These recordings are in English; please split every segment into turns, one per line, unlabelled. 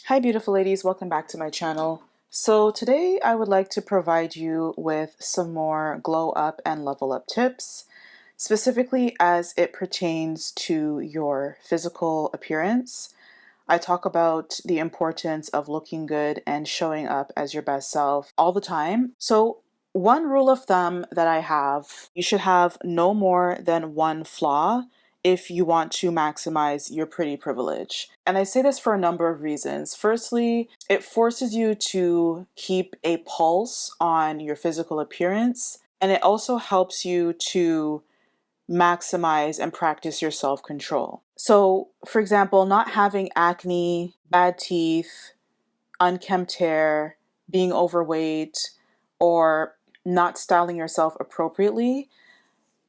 Hi beautiful ladies, welcome back to my channel. So today I would like to provide you with some more glow up and level up tips, specifically as it pertains to your physical appearance. I talk about the importance of looking good and showing up as your best self all the time. So one rule of thumb that I have, you should have no more than one flaw if you want to maximize your pretty privilege. And I say this for a number of reasons. Firstly, it forces you to keep a pulse on your physical appearance, and it also helps you to maximize and practice your self-control. So, for example, not having acne, bad teeth, unkempt hair, being overweight, or not styling yourself appropriately,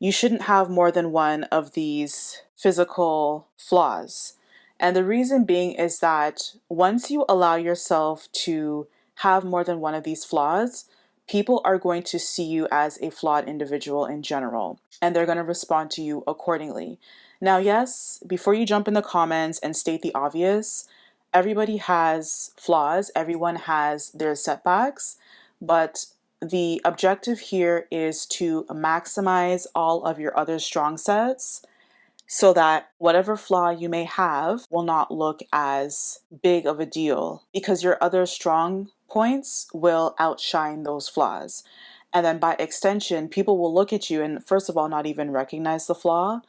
you shouldn't have more than one of these physical flaws. And the reason being is that once you allow yourself to have more than one of these flaws, people are going to see you as a flawed individual in general, and they're going to respond to you accordingly. Now, yes, before you jump in the comments and state the obvious, everybody has flaws, everyone has their setbacks, but the objective here is to maximize all of your other strong sets so that whatever flaw you may have will not look as big of a deal because your other strong points will outshine those flaws. And then by extension, people will look at you and, first of all, not even recognize the flaw.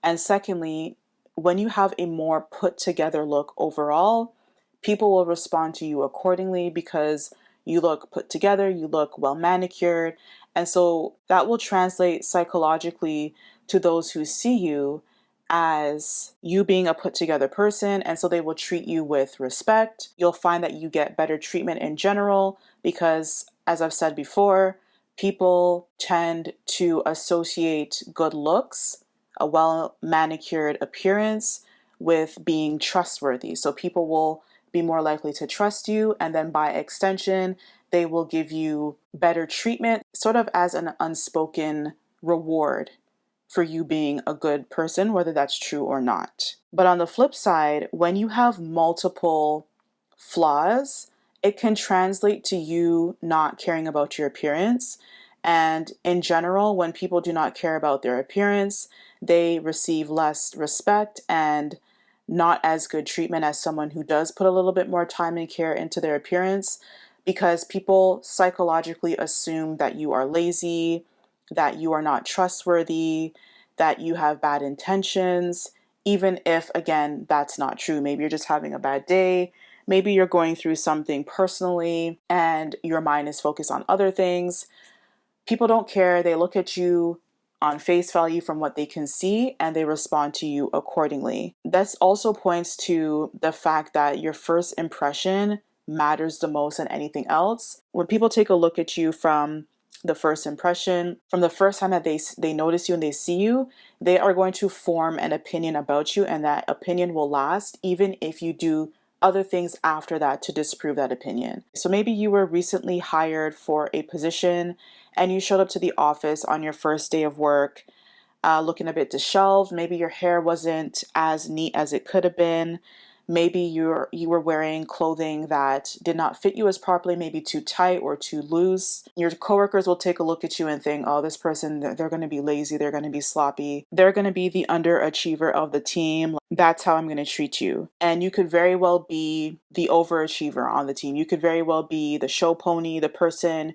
And secondly, when you have a more put together look overall, people will respond to you accordingly because you look put together, you look well manicured. And so that will translate psychologically to those who see you as you being a put together person, and so they will treat you with respect. You'll find that you get better treatment in general because, as I've said before, people tend to associate good looks, a well manicured appearance, with being trustworthy. So people will be more likely to trust you, and then by extension, they will give you better treatment, sort of as an unspoken reward for you being a good person, whether that's true or not. But on the flip side, when you have multiple flaws, it can translate to you not caring about your appearance. And in general, when people do not care about their appearance, they receive less respect and not as good treatment as someone who does put a little bit more time and care into their appearance, because people psychologically assume that you are lazy, that you are not trustworthy, that you have bad intentions, even if, again, that's not true. Maybe you're just having a bad day. Maybe you're going through something personally and your mind is focused on other things. People don't care. They look at you on face value from what they can see and they respond to you accordingly. That also points to the fact that your first impression matters the most than anything else. When people take a look at you from the first impression, from the first time that they notice you and they see you, they are going to form an opinion about you, and that opinion will last even if you do other things after that to disprove that opinion. So maybe you were recently hired for a position and you showed up to the office on your first day of work looking a bit disheveled. Maybe your hair wasn't as neat as it could have been. Maybe you were wearing clothing that did not fit you as properly, maybe too tight or too loose. Your coworkers will take a look at you and think, oh, this person, they're going to be lazy, they're going to be sloppy, they're going to be the underachiever of the team. That's how I'm going to treat you. And you could very well be the overachiever on the team. You could very well be the show pony, the person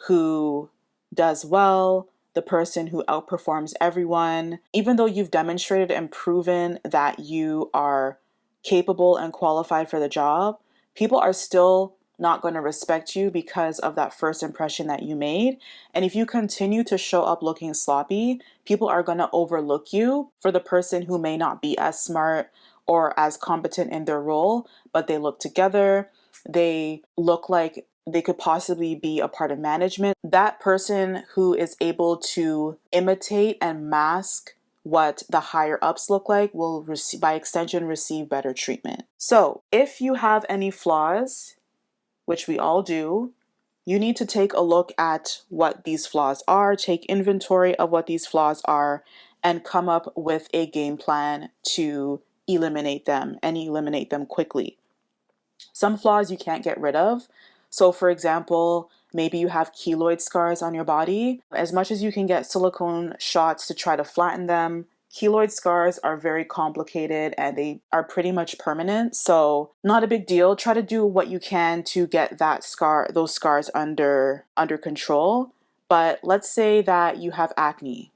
who does well, the person who outperforms everyone. Even though you've demonstrated and proven that you are capable and qualified for the job, people are still not going to respect you because of that first impression that you made. And if you continue to show up looking sloppy, people are going to overlook you for the person who may not be as smart or as competent in their role, but they look together. They look like they could possibly be a part of management. That person who is able to imitate and mask what the higher ups look like will receive, by extension, receive better treatment. So if you have any flaws, which we all do, you need to take a look at what these flaws are, take inventory of what these flaws are, and come up with a game plan to eliminate them and eliminate them quickly. Some flaws you can't get rid of. So, for example, maybe you have keloid scars on your body. As much as you can get silicone shots to try to flatten them, keloid scars are very complicated and they are pretty much permanent. So, not a big deal. Try to do what you can to get those scars under control. But let's say that you have acne.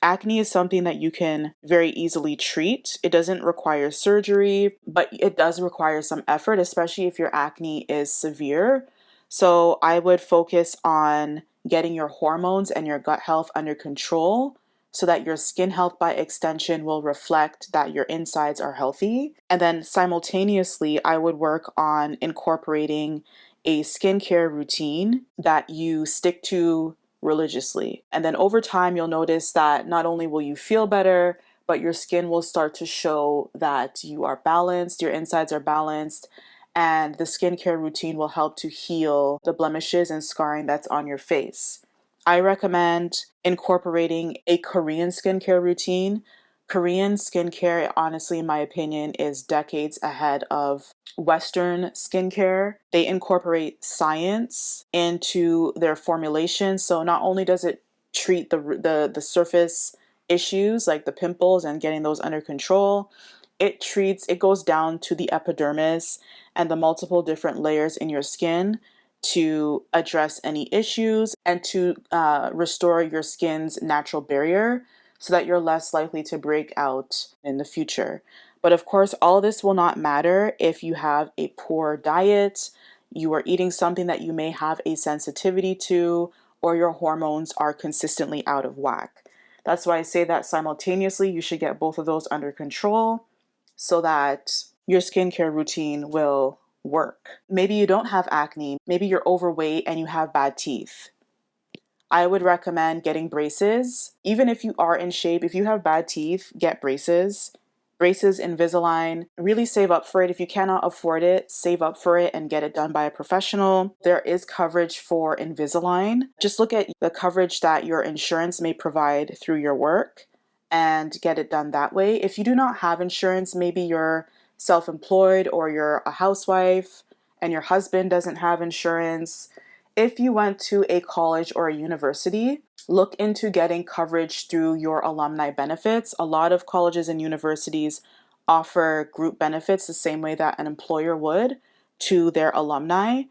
Acne is something that you can very easily treat. It doesn't require surgery, but it does require some effort, especially if your acne is severe. So I would focus on getting your hormones and your gut health under control so that your skin health by extension will reflect that your insides are healthy. And then simultaneously, I would work on incorporating a skincare routine that you stick to religiously. And then over time, you'll notice that not only will you feel better, but your skin will start to show that you are balanced, your insides are balanced, and the skincare routine will help to heal the blemishes and scarring that's on your face. I recommend incorporating a Korean skincare routine. Korean skincare, honestly, in my opinion, is decades ahead of Western skincare. They incorporate science into their formulation. So not only does it treat the surface issues like the pimples and getting those under control, it goes down to the epidermis and the multiple different layers in your skin to address any issues and to restore your skin's natural barrier so that you're less likely to break out in the future. But of course, all of this will not matter if you have a poor diet, you are eating something that you may have a sensitivity to, or your hormones are consistently out of whack. That's why I say that simultaneously you should get both of those under control so that your skincare routine will work. Maybe you don't have acne, maybe you're overweight and you have bad teeth. I would recommend getting braces. Even if you are in shape, if you have bad teeth, get braces. Braces, Invisalign, really save up for it. If you cannot afford it, save up for it and get it done by a professional. There is coverage for Invisalign. Just look at the coverage that your insurance may provide through your work and get it done that way. If you do not have insurance, maybe you're self-employed or you're a housewife and your husband doesn't have insurance. If you went to a college or a university, look into getting coverage through your alumni benefits. A lot of colleges and universities offer group benefits the same way that an employer would to their alumni.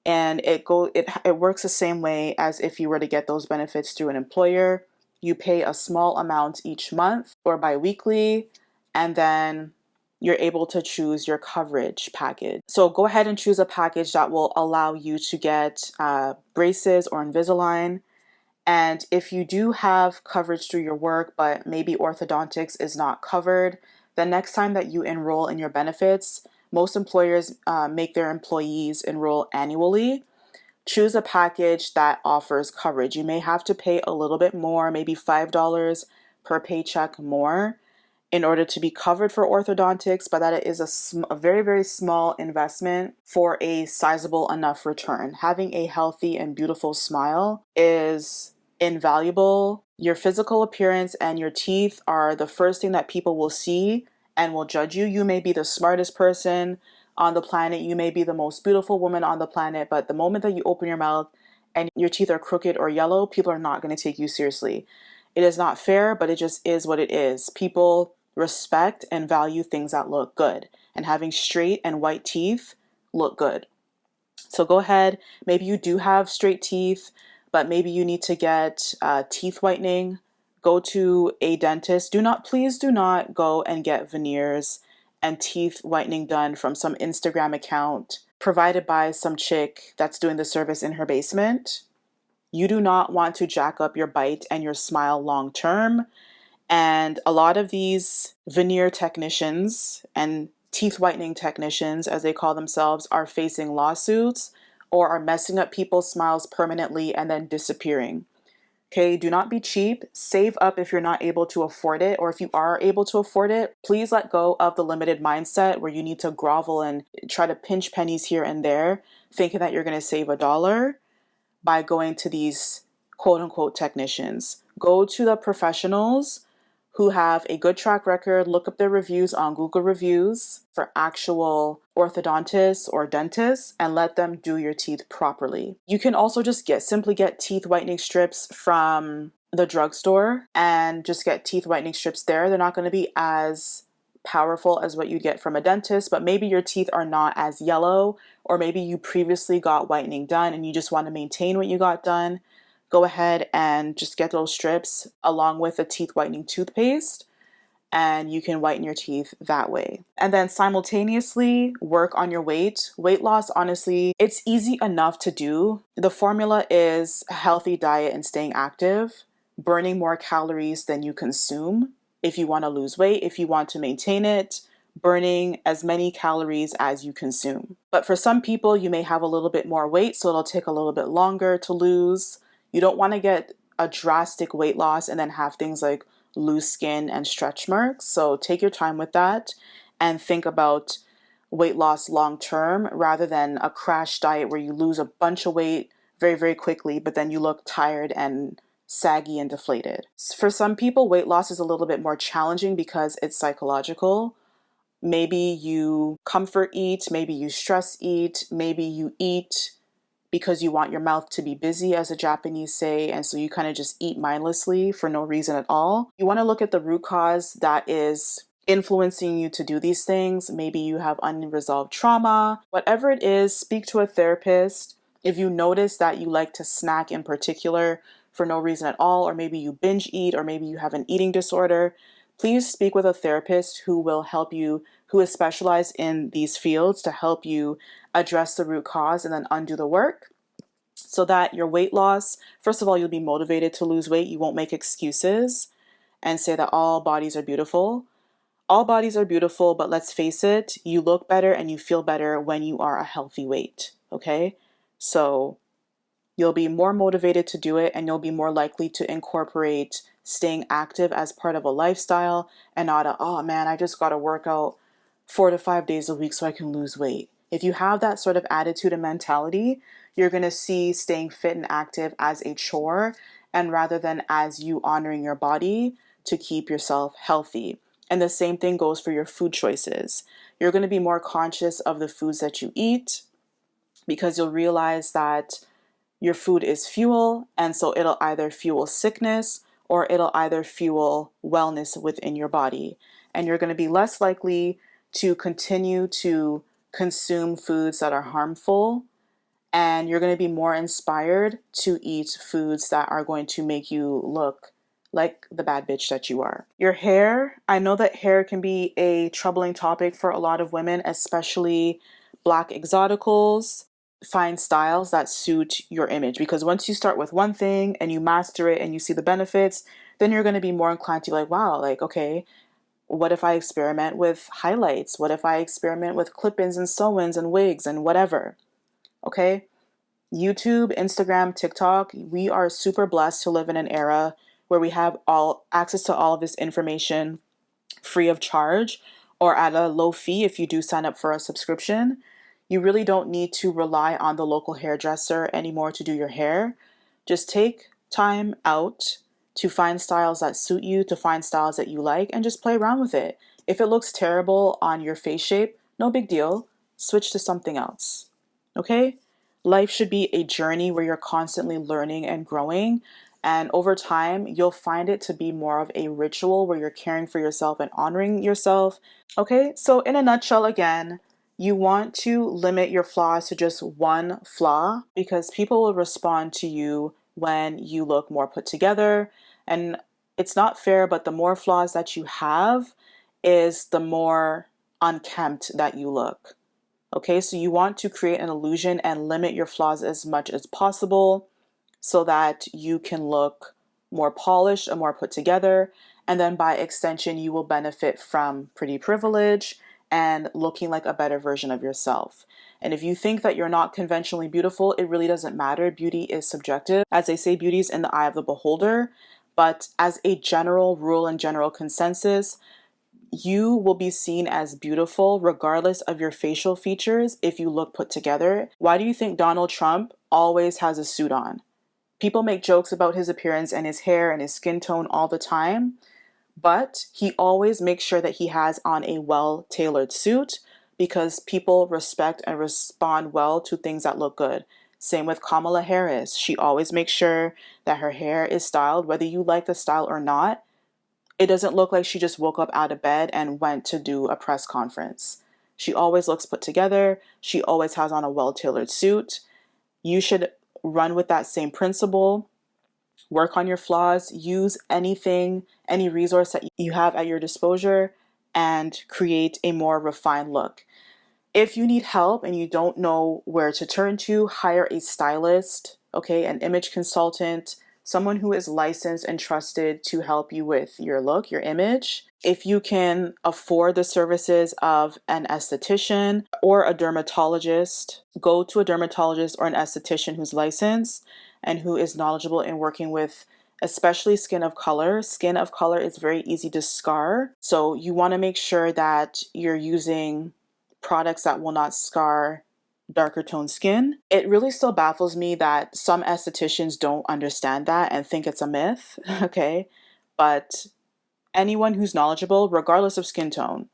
And it works the same way as if you were to get those benefits through an employer. You pay a small amount each month or biweekly, and then you're able to choose your coverage package. So go ahead and choose a package that will allow you to get braces or Invisalign. And if you do have coverage through your work, but maybe orthodontics is not covered, the next time that you enroll in your benefits, most employers make their employees enroll annually. Choose a package that offers coverage. You may have to pay a little bit more, maybe $5 per paycheck more in order to be covered for orthodontics, but that it is a very, very small investment for a sizable enough return. Having a healthy and beautiful smile is invaluable. Your physical appearance and your teeth are the first thing that people will see and will judge you. You may be the smartest person on the planet. You may be the most beautiful woman on the planet, but the moment that you open your mouth and your teeth are crooked or yellow, people are not going to take you seriously. It is not fair, but it just is what it is. People respect and value things that look good, and having straight and white teeth look good. So go ahead. Maybe you do have straight teeth, but maybe you need to get teeth whitening. Go to a dentist. Please do not go and get veneers and teeth whitening done from some Instagram account provided by some chick that's doing the service in her basement. You do not want to jack up your bite and your smile long term. And a lot of these veneer technicians and teeth whitening technicians, as they call themselves, are facing lawsuits or are messing up people's smiles permanently and then disappearing. Okay, do not be cheap. Save up if you're not able to afford it, or if you are able to afford it, please let go of the limited mindset where you need to grovel and try to pinch pennies here and there, thinking that you're going to save $1 by going to these quote unquote technicians. Go to the professionals who have a good track record. Look up their reviews on Google Reviews for actual orthodontists or dentists and let them do your teeth properly. You can also just simply get teeth whitening strips from the drugstore and just get teeth whitening strips there. They're not going to be as powerful as what you'd get from a dentist, but maybe your teeth are not as yellow, or maybe you previously got whitening done and you just want to maintain what you got done. Go ahead and just get those strips along with a teeth whitening toothpaste, and you can whiten your teeth that way. And then simultaneously work on your weight. Weight loss, honestly, it's easy enough to do. The formula is a healthy diet and staying active, burning more calories than you consume. If you want to lose weight, if you want to maintain it, burning as many calories as you consume. But for some people, you may have a little bit more weight, so it'll take a little bit longer to lose. You don't want to get a drastic weight loss and then have things like loose skin and stretch marks. So take your time with that and think about weight loss long term rather than a crash diet where you lose a bunch of weight very, very quickly, but then you look tired and saggy and deflated. For some people, weight loss is a little bit more challenging because it's psychological. Maybe you comfort eat, maybe you stress eat, maybe you eat because you want your mouth to be busy, as the Japanese say, and so you kind of just eat mindlessly for no reason at all. You want to look at the root cause that is influencing you to do these things. Maybe you have unresolved trauma. Whatever it is, speak to a therapist. If you notice that you like to snack in particular for no reason at all, or maybe you binge eat, or maybe you have an eating disorder, please speak with a therapist who will help you, who is specialized in these fields, to help you address the root cause and then undo the work so that your weight loss, first of all, you'll be motivated to lose weight. You won't make excuses and say that all bodies are beautiful. All bodies are beautiful, but let's face it, you look better and you feel better when you are a healthy weight, okay? So you'll be more motivated to do it, and you'll be more likely to incorporate staying active as part of a lifestyle and not oh man, I just got to work out 4 to 5 days a week so I can lose weight. If you have that sort of attitude and mentality, you're going to see staying fit and active as a chore, and rather than as you honoring your body to keep yourself healthy. And the same thing goes for your food choices. You're going to be more conscious of the foods that you eat because you'll realize that your food is fuel, and so it'll either fuel sickness or it'll either fuel wellness within your body. And you're going to be less likely to continue to consume foods that are harmful, and you're going to be more inspired to eat foods that are going to make you look like the bad bitch that you are. Your hair, I know that hair can be a troubling topic for a lot of women, especially Black exoticals. Find styles that suit your image, because once you start with one thing and you master it and you see the benefits, then you're going to be more inclined to like, wow, like, okay, what if I experiment with highlights? What if I experiment with clip-ins and sew-ins and wigs and whatever? Okay? YouTube, Instagram, TikTok, we are super blessed to live in an era where we have all access to all of this information free of charge or at a low fee if you do sign up for a subscription. You really don't need to rely on the local hairdresser anymore to do your hair. Just take time out to find styles that suit you, to find styles that you like, and just play around with it. If it looks terrible on your face shape, no big deal. Switch to something else. Okay? Life should be a journey where you're constantly learning and growing. And over time, you'll find it to be more of a ritual where you're caring for yourself and honoring yourself. Okay? So in a nutshell, again, you want to limit your flaws to just one flaw, because people will respond to you when you look more put together. And it's not fair, but the more flaws that you have is the more unkempt that you look. Okay, so you want to create an illusion and limit your flaws as much as possible so that you can look more polished and more put together. And then by extension, you will benefit from pretty privilege and looking like a better version of yourself. And if you think that you're not conventionally beautiful, it really doesn't matter. Beauty is subjective. As they say, beauty is in the eye of the beholder. But as a general rule and general consensus, you will be seen as beautiful regardless of your facial features if you look put together. Why do you think Donald Trump always has a suit on? People make jokes about his appearance and his hair and his skin tone all the time, but he always makes sure that he has on a well-tailored suit because people respect and respond well to things that look good. Same with Kamala Harris. She always makes sure that her hair is styled, whether you like the style or not. It doesn't look like she just woke up out of bed and went to do a press conference. She always looks put together. She always has on a well-tailored suit. You should run with that same principle. Work on your flaws. Use anything, any resource that you have at your disposal, and create a more refined look. If you need help and you don't know where to turn to, hire a stylist, okay, an image consultant, someone who is licensed and trusted to help you with your look, your image. If you can afford the services of an esthetician or a dermatologist, go to a dermatologist or an esthetician who's licensed and who is knowledgeable in working with especially skin of color. Skin of color is very easy to scar. So you want to make sure that you're using products that will not scar darker toned skin. It really still baffles me that some estheticians don't understand that and think it's a myth, okay? But anyone who's knowledgeable, regardless of skin tone,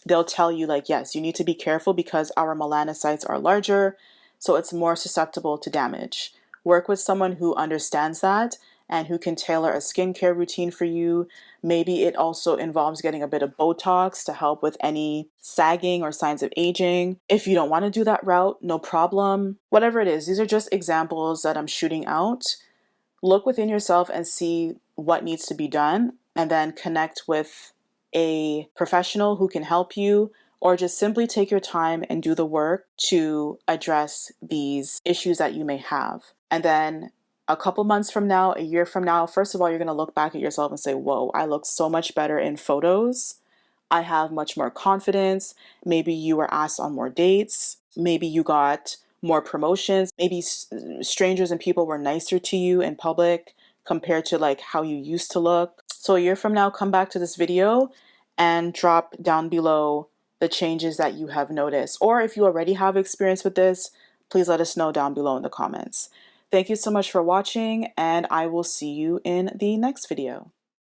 they'll tell you like, yes, you need to be careful because our melanocytes are larger, so it's more susceptible to damage. Work with someone who understands that and who can tailor a skincare routine for you. Maybe it also involves getting a bit of Botox to help with any sagging or signs of aging. If you don't want to do that route, no problem. Whatever it is, these are just examples that I'm shooting out. Look within yourself and see what needs to be done, and then connect with a professional who can help you, or just simply take your time and do the work to address these issues that you may have. And then a couple months from now, a year from now, first of all, you're going to look back at yourself and say, whoa, I look so much better in photos. I have much more confidence. Maybe you were asked on more dates. Maybe you got more promotions. Maybe strangers and people were nicer to you in public compared to like how you used to look. So a year from now, come back to this video and drop down below the changes that you have noticed. Or if you already have experience with this, please let us know down below in the comments. Thank you so much for watching, and I will see you in the next video.